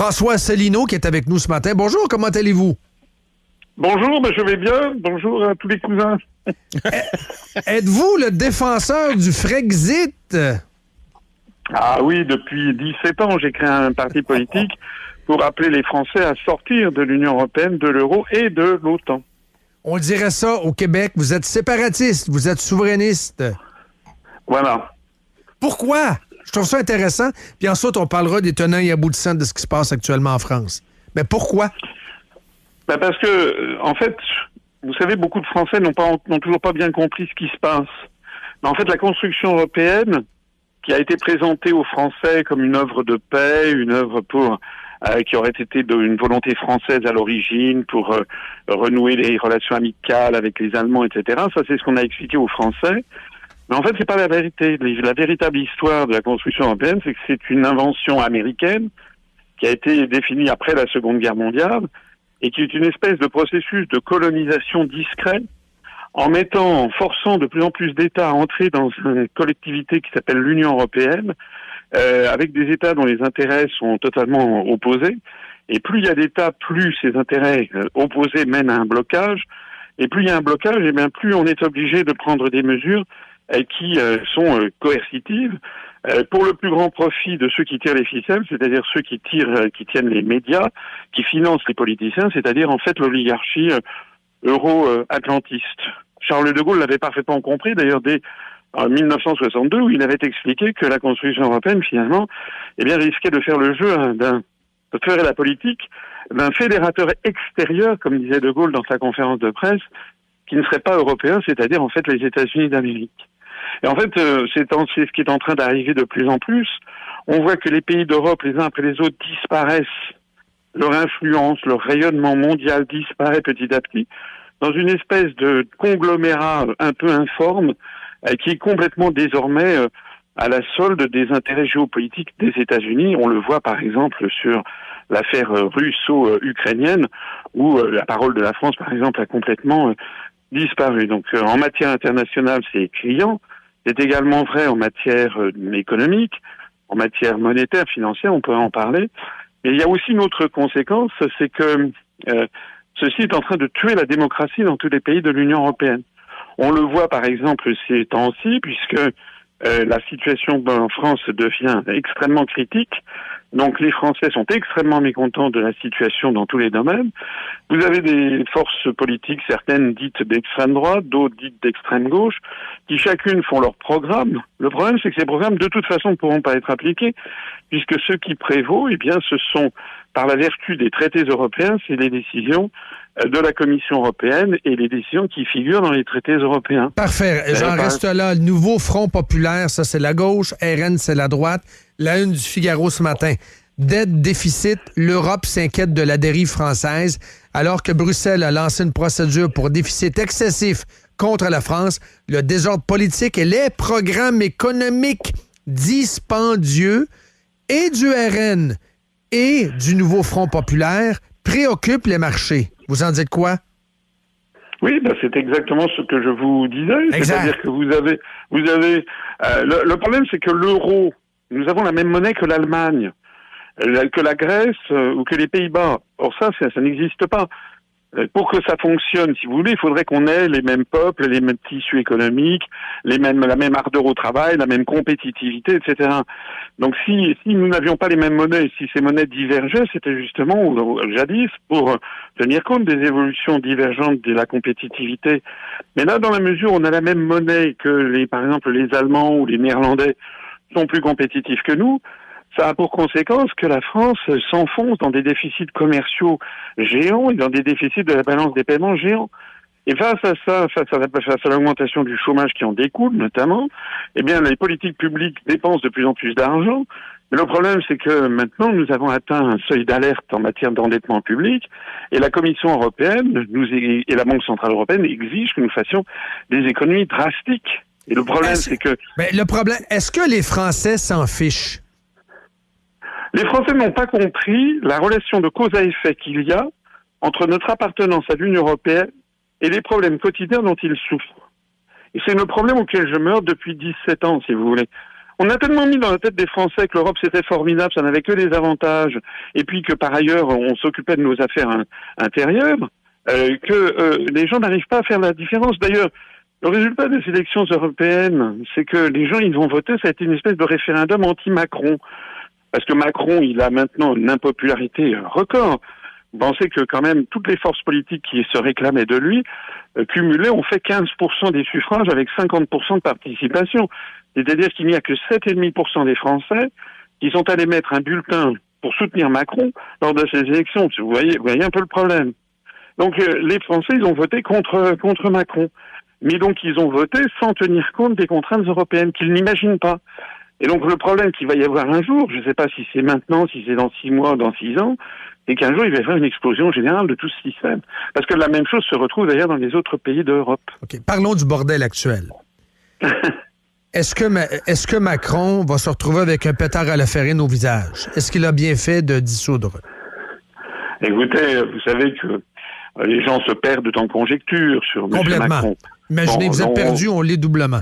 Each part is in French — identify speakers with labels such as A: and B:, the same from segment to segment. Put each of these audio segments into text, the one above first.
A: François Asselineau qui est avec nous ce matin. Bonjour, comment allez-vous?
B: Bonjour, je vais bien. Bonjour à tous les cousins.
A: Êtes-vous le défenseur du Frexit?
B: Ah oui, depuis 17 ans, j'ai créé un parti politique pour appeler les Français à sortir de l'Union européenne, de l'euro et de l'OTAN.
A: On dirait ça au Québec, vous êtes séparatiste, vous êtes souverainiste.
B: Voilà.
A: Pourquoi? Je trouve ça intéressant. Puis ensuite, on parlera des tenants et aboutissants de ce qui se passe actuellement en France. Mais pourquoi?
B: Parce que, en fait, vous savez, beaucoup de Français n'ont toujours pas bien compris ce qui se passe. Mais en fait, la construction européenne, qui a été présentée aux Français comme une œuvre de paix, une œuvre qui aurait été une volonté française à l'origine pour renouer les relations amicales avec les Allemands, etc. Ça, c'est ce qu'on a expliqué aux Français. Mais en fait, c'est pas la vérité. La véritable histoire de la construction européenne, c'est que c'est une invention américaine qui a été définie après la Seconde Guerre mondiale et qui est une espèce de processus de colonisation discret en forçant de plus en plus d'États à entrer dans une collectivité qui s'appelle l'Union européenne, avec des États dont les intérêts sont totalement opposés. Et plus il y a d'États, plus ces intérêts opposés mènent à un blocage. Et plus il y a un blocage, et bien plus on est obligé de prendre des mesures qui sont coercitives pour le plus grand profit de ceux qui tirent les ficelles, c'est-à-dire ceux qui tiennent les médias, qui financent les politiciens, c'est-à-dire en fait l'oligarchie euro-atlantiste. Charles de Gaulle l'avait parfaitement compris, d'ailleurs dès 1962, où il avait expliqué que la construction européenne, finalement, risquait de faire le jeu de faire la politique d'un fédérateur extérieur, comme disait de Gaulle dans sa conférence de presse, qui ne serait pas européen, c'est-à-dire en fait les États-Unis d'Amérique. Et en fait, c'est ce qui est en train d'arriver de plus en plus. On voit que les pays d'Europe, les uns après les autres, disparaissent. Leur influence, leur rayonnement mondial disparaît petit à petit dans une espèce de conglomérat un peu informe qui est complètement désormais à la solde des intérêts géopolitiques des États-Unis. On le voit par exemple sur l'affaire russo-ukrainienne où la parole de la France, par exemple, a complètement disparu. Donc en matière internationale, c'est criant. C'est également vrai en matière économique, en matière monétaire, financière, on peut en parler. Et il y a aussi une autre conséquence, c'est que ceci est en train de tuer la démocratie dans tous les pays de l'Union européenne. On le voit par exemple ces temps-ci, puisque la situation en France devient extrêmement critique. Donc les Français sont extrêmement mécontents de la situation dans tous les domaines. Vous avez des forces politiques, certaines dites d'extrême droite, d'autres dites d'extrême gauche, qui chacune font leur programme. Le problème, c'est que ces programmes, de toute façon, ne pourront pas être appliqués, puisque ce qui prévaut, ce sont, par la vertu des traités européens, c'est les décisions de la Commission européenne et les décisions qui figurent dans les traités européens.
A: Parfait. J'en reste là. Le nouveau Front populaire, ça, c'est la gauche. RN, c'est la droite. La une du Figaro ce matin. Dette, déficit, l'Europe s'inquiète de la dérive française. Alors que Bruxelles a lancé une procédure pour déficit excessif contre la France, le désordre politique et les programmes économiques dispendieux et du RN et du nouveau Front populaire préoccupent les marchés. Vous en dites quoi?
B: Oui, c'est exactement ce que je vous disais.
A: Exact.
B: C'est-à-dire que vous avez le problème, c'est que l'euro, nous avons la même monnaie que l'Allemagne, que la Grèce ou que les Pays-Bas. Or ça n'existe pas. Pour que ça fonctionne, si vous voulez, il faudrait qu'on ait les mêmes peuples, les mêmes tissus économiques, la même ardeur au travail, la même compétitivité, etc. Donc si nous n'avions pas les mêmes monnaies, si ces monnaies divergeaient, c'était justement jadis pour tenir compte des évolutions divergentes de la compétitivité. Mais là, dans la mesure où on a la même monnaie que par exemple les Allemands ou les Néerlandais sont plus compétitifs que nous, ça a pour conséquence que la France s'enfonce dans des déficits commerciaux géants et dans des déficits de la balance des paiements géants. Et face à ça, face à l'augmentation du chômage qui en découle notamment, les politiques publiques dépensent de plus en plus d'argent. Mais le problème, c'est que maintenant, nous avons atteint un seuil d'alerte en matière d'endettement public et la Commission européenne et la Banque centrale européenne exigent que nous fassions des économies drastiques. Et le problème, c'est que...
A: Mais le problème, est-ce que les Français s'en fichent?
B: Les Français n'ont pas compris la relation de cause à effet qu'il y a entre notre appartenance à l'Union européenne et les problèmes quotidiens dont ils souffrent. Et c'est le problème auquel je meurs depuis 17 ans, si vous voulez. On a tellement mis dans la tête des Français que l'Europe c'était formidable, ça n'avait que des avantages, et puis que par ailleurs on s'occupait de nos affaires intérieures, que les gens n'arrivent pas à faire la différence. D'ailleurs, le résultat des élections européennes, c'est que les gens ils vont voter, ça a été une espèce de référendum anti-Macron. Parce que Macron, il a maintenant une impopularité record. Vous pensez que quand même toutes les forces politiques qui se réclamaient de lui, cumulées, ont fait 15% des suffrages avec 50% de participation. C'est-à-dire qu'il n'y a que 7,5% des Français qui sont allés mettre un bulletin pour soutenir Macron lors de ces élections. Vous voyez un peu le problème. Donc les Français, ils ont voté contre Macron. Mais donc ils ont voté sans tenir compte des contraintes européennes qu'ils n'imaginent pas. Et donc le problème qu'il va y avoir un jour, je ne sais pas si c'est maintenant, si c'est dans 6 mois, dans 6 ans, c'est qu'un jour il va y avoir une explosion générale de tout ce système. Parce que la même chose se retrouve d'ailleurs dans les autres pays d'Europe.
A: OK. Parlons du bordel actuel. Est-ce que Macron va se retrouver avec un pétard à la Ferrine au visage? Est-ce qu'il a bien fait de dissoudre?
B: Écoutez, vous savez que les gens se perdent en conjectures sur M. Macron.
A: Imaginez, vous êtes perdu, on l'est doublement.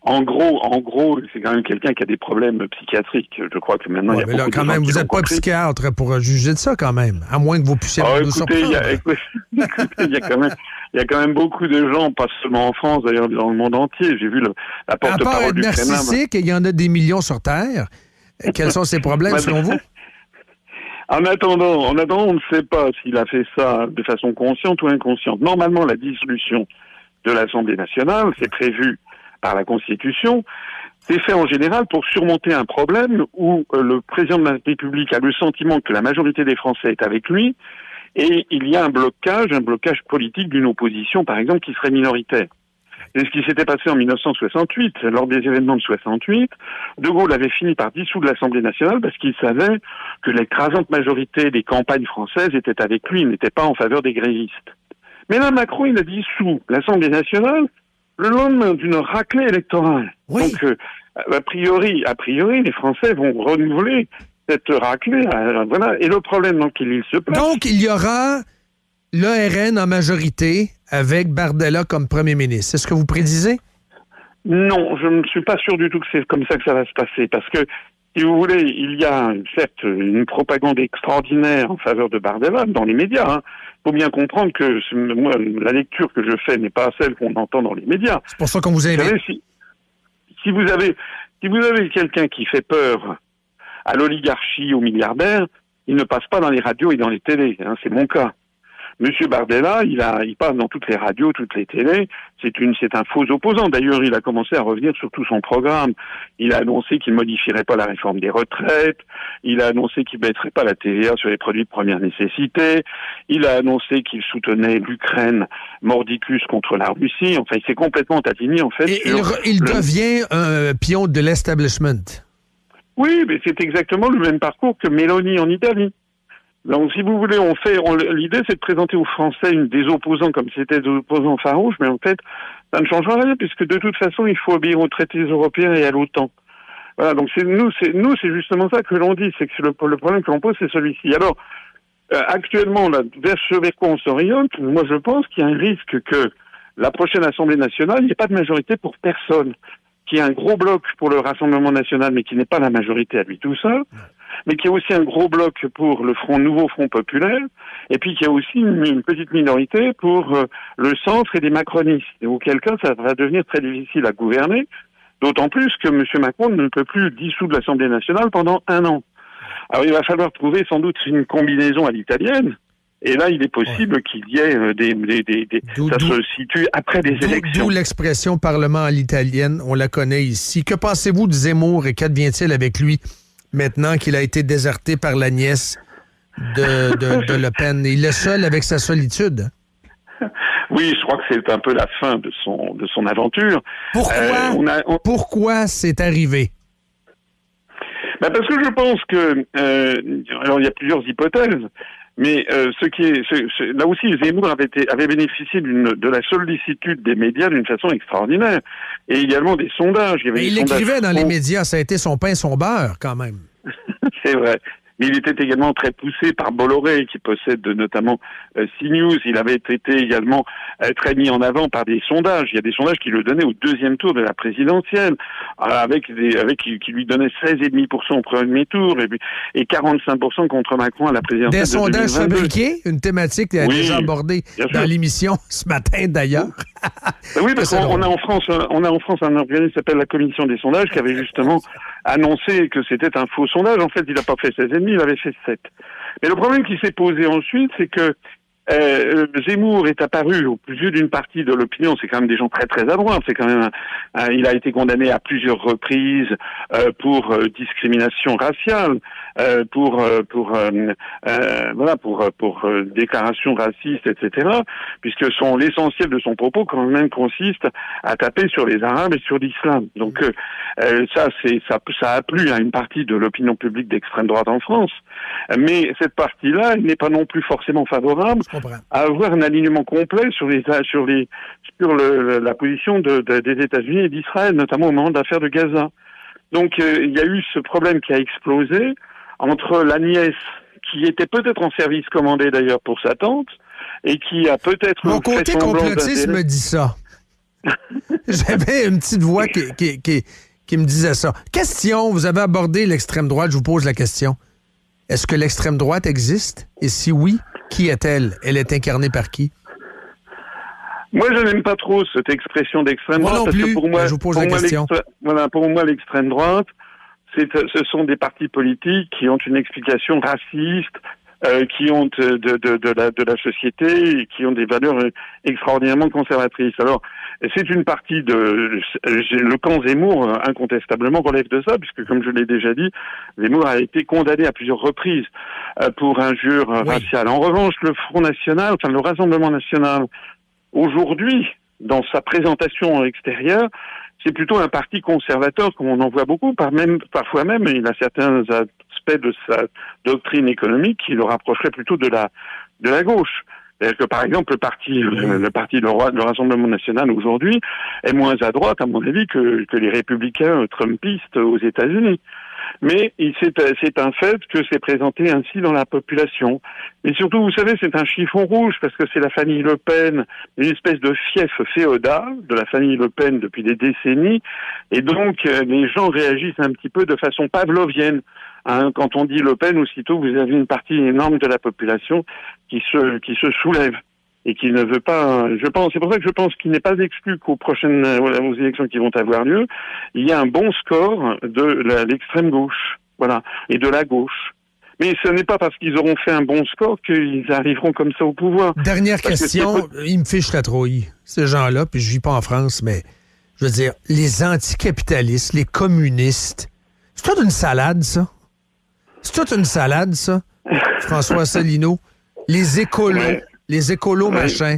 B: En gros, c'est quand même quelqu'un qui a des problèmes psychiatriques. Je crois que maintenant, il y a beaucoup
A: quand
B: de
A: même,
B: gens
A: vous n'êtes pas psychiatre pour juger de ça, quand même. À moins que vous puissiez nous surprendre.
B: Il y a quand même beaucoup de gens, pas seulement en France, d'ailleurs, dans le monde entier. J'ai vu la porte-parole du Kremlin.
A: Narcissique, il y en a des millions sur Terre. Quels sont ses problèmes, selon vous?
B: En attendant, on ne sait pas s'il a fait ça de façon consciente ou inconsciente. Normalement, la dissolution de l'Assemblée nationale, c'est prévu par la Constitution, c'est fait en général pour surmonter un problème où le président de la République a le sentiment que la majorité des Français est avec lui et il y a un blocage politique d'une opposition, par exemple, qui serait minoritaire. C'est ce qui s'était passé en 1968. Lors des événements de 68, De Gaulle avait fini par dissoudre l'Assemblée nationale parce qu'il savait que l'écrasante majorité des campagnes françaises étaient avec lui, n'était pas en faveur des grévistes. Mais là, Macron, il a dissous l'Assemblée nationale le lendemain d'une raclée électorale.
A: Oui.
B: Donc, a priori, les Français vont renouveler cette raclée. Voilà. Et le problème dans lequel il se place...
A: Donc, il y aura l'ARN en majorité avec Bardella comme premier ministre. C'est ce que vous prédisez?
B: Non, je ne suis pas sûr du tout que c'est comme ça que ça va se passer. Parce que, si vous voulez, il y a certes une propagande extraordinaire en faveur de Bardella dans les médias. Il faut bien comprendre que moi, la lecture que je fais n'est pas celle qu'on entend dans les médias.
A: C'est pour ça qu'on vous invite.
B: Vous savez, si vous avez quelqu'un qui fait peur à l'oligarchie, aux milliardaires, il ne passe pas dans les radios et dans les télés. C'est mon cas. Monsieur Bardella, il passe dans toutes les radios, toutes les télés. C'est un faux opposant. D'ailleurs, il a commencé à revenir sur tout son programme. Il a annoncé qu'il modifierait pas la réforme des retraites. Il a annoncé qu'il baisserait pas la TVA sur les produits de première nécessité. Il a annoncé qu'il soutenait l'Ukraine mordicus contre la Russie. Enfin, il s'est complètement tatillé, en fait.
A: Et il devient un pion de l'establishment.
B: Oui, mais c'est exactement le même parcours que Meloni en Italie. Donc, si vous voulez, l'idée, c'est de présenter aux Français des opposants comme si c'était des opposants farouches, mais en fait, ça ne changera rien, puisque de toute façon, il faut obéir aux traités européens et à l'OTAN. Voilà, donc c'est justement ça que l'on dit, c'est que le problème que l'on pose, c'est celui-ci. Alors, actuellement, là, vers quoi on s'oriente, moi je pense qu'il y a un risque que la prochaine Assemblée nationale, il n'y ait pas de majorité pour personne, qu'il y ait un gros bloc pour le Rassemblement national, mais qui n'est pas la majorité à lui tout seul, mais qu'il y a aussi un gros bloc pour le nouveau Front populaire, et puis qu'il y a aussi une petite minorité pour le centre et les macronistes. Et auquel cas, ça va devenir très difficile à gouverner, d'autant plus que M. Macron ne peut plus dissoudre l'Assemblée nationale pendant 1 an. Alors il va falloir trouver sans doute une combinaison à l'italienne, et là il est possible qu'il y ait ça se situe après des élections.
A: D'où l'expression Parlement à l'italienne, on la connaît ici. Que pensez-vous de Zemmour et qu'advient-il avec lui maintenant qu'il a été déserté par la nièce de Le Pen? Il est seul avec sa solitude.
B: Oui, je crois que c'est un peu la fin de son aventure.
A: Pourquoi c'est arrivé?
B: Parce que je pense que alors il y a plusieurs hypothèses, mais là aussi Zemmour avait bénéficié de la sollicitude des médias d'une façon extraordinaire, et également des sondages.
A: Il écrivait dans les médias, ça a été son pain, son beurre quand même.
B: C'est vrai. mais il était également très poussé par Bolloré, qui possède notamment CNews. Il avait été également très mis en avant par des sondages. Il y a des sondages qui le donnaient au deuxième tour de la présidentielle, qui lui donnaient 16,5% au premier tour et 45% contre Macron à la présidentielle.
A: Des sondages
B: 2022.
A: fabriqués, une thématique qui a déjà abordée dans l'émission ce matin d'ailleurs.
B: Oui, parce qu'on a en France un organisme qui s'appelle la Commission des sondages qui avait justement annoncé que c'était un faux sondage. En fait, il n'a pas fait 16,5, il avait fait 7. Mais le problème qui s'est posé ensuite, c'est que Zemmour est apparu aux yeux d'une partie de l'opinion. C'est quand même des gens très très à droite. C'est quand même il a été condamné à plusieurs reprises pour discrimination raciale, pour déclaration raciste, etc. Puisque l'essentiel de son propos quand même consiste à taper sur les Arabes et sur l'islam. Donc ça a plu à une partie de l'opinion publique d'extrême droite en France. Mais cette partie-là, elle n'est pas non plus forcément favorable à avoir un alignement complet sur la position des États-Unis et d'Israël, notamment au moment de l'affaire de Gaza. Donc il y a eu ce problème qui a explosé entre la nièce, qui était peut-être en service commandé d'ailleurs pour sa tante, et qui a peut-être...
A: Mon côté complotiste me dit ça. J'avais une petite voix qui me disait ça. Question, vous avez abordé l'extrême droite, je vous pose la question. Est-ce que l'extrême droite existe? Et si oui, qui est-elle? Elle est incarnée par qui?
B: Moi, je n'aime pas trop cette expression d'extrême droite.
A: Moi non plus, pour moi, je vous pose la question.
B: Pour moi, l'extrême droite, ce sont des partis politiques qui ont une explication raciste, qui ont de la société et qui ont des valeurs extraordinairement conservatrices. Alors, c'est une partie le camp Zemmour, incontestablement, relève de ça, puisque, comme je l'ai déjà dit, Zemmour a été condamné à plusieurs reprises pour injure raciale. En revanche, le Front National, le Rassemblement National, aujourd'hui, dans sa présentation extérieure, c'est plutôt un parti conservateur, comme on en voit beaucoup, parfois même, il a certains aspects de sa doctrine économique qui le rapprocheraient plutôt de la gauche. C'est-à-dire que, par exemple, le Rassemblement National aujourd'hui est moins à droite, à mon avis, que les républicains trumpistes aux États-Unis. Mais c'est un fait que c'est présenté ainsi dans la population. Et surtout, vous savez, c'est un chiffon rouge, parce que c'est la famille Le Pen, une espèce de fief féodal de la famille Le Pen depuis des décennies. Et donc, les gens réagissent un petit peu de façon pavlovienne. Quand on dit Le Pen, aussitôt, vous avez une partie énorme de la population qui se soulève et qui ne veut pas, c'est pour ça que je pense qu'il n'est pas exclu qu'aux élections qui vont avoir lieu, il y a un bon score de l'extrême gauche, et de la gauche. Mais ce n'est pas parce qu'ils auront fait un bon score qu'ils arriveront comme ça au pouvoir.
A: Dernière question, ils me fichent la trouille, ces gens-là, puis je vis pas en France, mais je veux dire, les anticapitalistes, les communistes, c'est toute une salade, ça. C'est toute une salade, ça, François Asselineau. Les écolos, machin.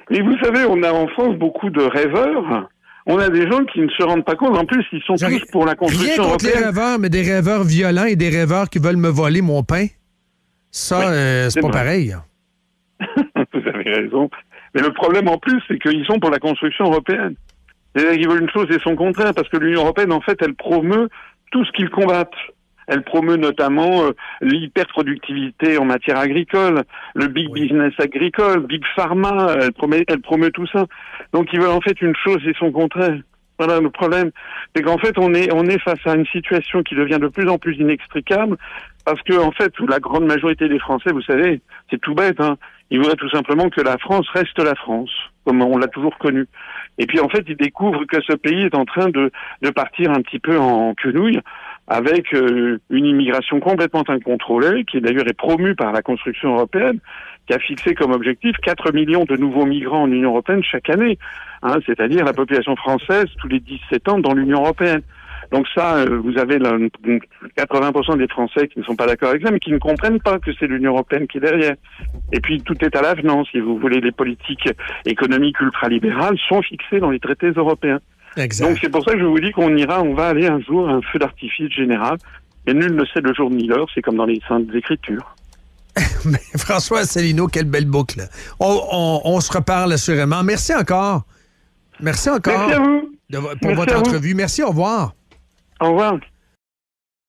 B: Mais vous savez, on a en France beaucoup de rêveurs. On a des gens qui ne se rendent pas compte. En plus, ils sont tous pour la construction européenne.
A: Rien contre les rêveurs, mais des rêveurs violents et des rêveurs qui veulent me voler mon pain. Ça, c'est pas pareil.
B: Vous avez raison. Mais le problème, en plus, c'est qu'ils sont pour la construction européenne. C'est-à-dire qu'ils veulent une chose et son contraire, parce que l'Union européenne, en fait, elle promeut tout ce qu'ils combattent. Elle promeut notamment l'hyperproductivité en matière agricole, le big business agricole, big pharma, elle promeut tout ça. Donc ils veulent en fait une chose et son contraire. Voilà, le problème, c'est qu'en fait on est face à une situation qui devient de plus en plus inextricable, parce que en fait la grande majorité des Français, vous savez, c'est tout bête, ils voudraient tout simplement que la France reste la France, comme on l'a toujours connue. Et puis en fait ils découvrent que ce pays est en train de partir un petit peu en quenouille, avec une immigration complètement incontrôlée, qui d'ailleurs est promue par la construction européenne, qui a fixé comme objectif 4 millions de nouveaux migrants en Union européenne chaque année, c'est-à-dire la population française tous les 17 ans dans l'Union européenne. Donc ça, vous avez 80% des Français qui ne sont pas d'accord avec ça, mais qui ne comprennent pas que c'est l'Union européenne qui est derrière. Et puis tout est à l'avenant, si vous voulez, les politiques économiques ultralibérales sont fixées dans les traités européens. Exact. Donc c'est pour ça que je vous dis on va aller un jour à un feu d'artifice général, et nul ne sait le jour ni l'heure, c'est comme dans les Saintes Écritures.
A: Mais François Asselineau, quelle belle boucle. On se reparle assurément. Merci encore. Merci encore.
B: Merci à vous.
A: Pour votre entrevue. Merci, au revoir.
B: Au revoir.